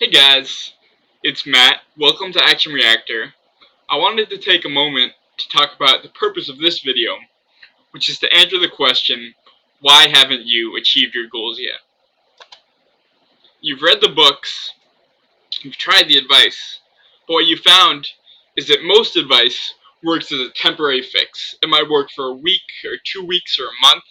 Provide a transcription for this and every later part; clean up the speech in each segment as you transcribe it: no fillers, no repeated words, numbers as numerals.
Hey guys, it's Matt. Welcome to Action Reactor. I wanted to take a moment to talk about the purpose of this video, which is to answer the question, why haven't you achieved your goals yet? You've read the books, you've tried the advice, but what you found is that most advice works as a temporary fix. It might work for a week or 2 weeks or a month,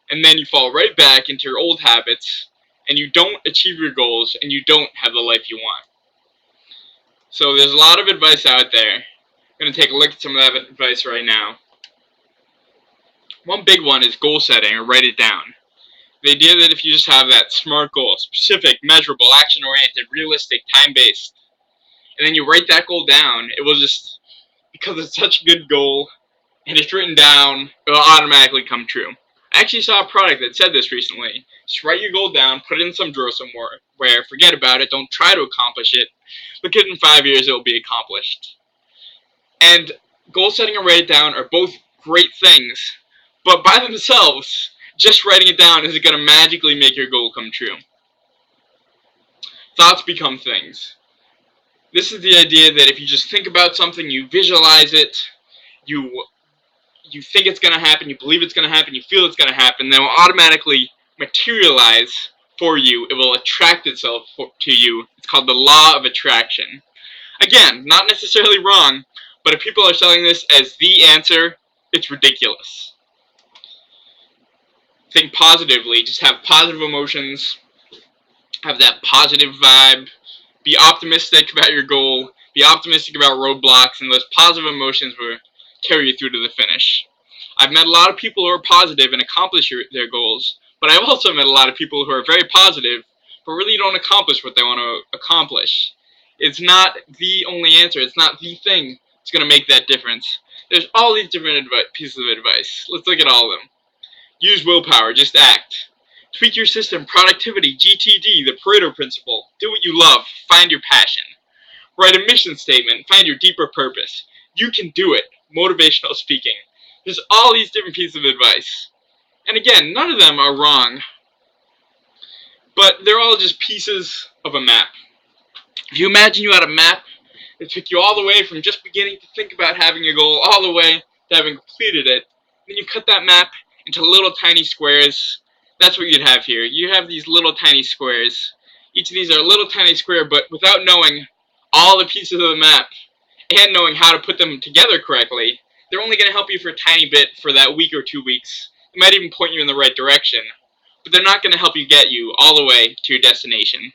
and then you fall right back into your old habits, and you don't achieve your goals, and you don't have the life you want. So there's a lot of advice out there. I'm going to take a look at some of that advice right now. One big one is goal setting, or write it down. The idea that if you just have that SMART goal, specific, measurable, action-oriented, realistic, time-based, and then you write that goal down, it will just, because it's such a good goal, and it's written down, it will automatically come true. I actually saw a product that said this recently. Just write your goal down, put it in some drawer somewhere, where forget about it, don't try to accomplish it, because in 5 years it will be accomplished. And goal setting and write it down are both great things, but by themselves, just writing it down isn't going to magically make your goal come true. Thoughts become things. This is the idea that if you just think about something, you visualize it, you think it's going to happen, you believe it's going to happen, you feel it's going to happen, then it will automatically materialize for you. It will attract itself to you. It's called the law of attraction. Again, not necessarily wrong, but if people are selling this as the answer, it's ridiculous. Think positively. Just have positive emotions. Have that positive vibe. Be optimistic about your goal. Be optimistic about roadblocks, and those positive emotions will carry you through to the finish. I've met a lot of people who are positive and accomplish their goals, but I've also met a lot of people who are very positive, but really don't accomplish what they want to accomplish. It's not the only answer. It's not the thing that's going to make that difference. There's all these different pieces of advice. Let's look at all of them. Use willpower. Just act. Tweak your system. Productivity. GTD. The Pareto principle. Do what you love. Find your passion. Write a mission statement. Find your deeper purpose. You can do it. Motivational speaking. There's all these different pieces of advice. And again, none of them are wrong, but they're all just pieces of a map. If you imagine you had a map that took you all the way from just beginning to think about having a goal all the way to having completed it, then you cut that map into little tiny squares. That's what you'd have here. You have these little tiny squares. Each of these are a little tiny square, but without knowing all the pieces of the map and knowing how to put them together correctly, they're only going to help you for a tiny bit for that week or 2 weeks. They might even point you in the right direction, but they're not going to help you get you all the way to your destination.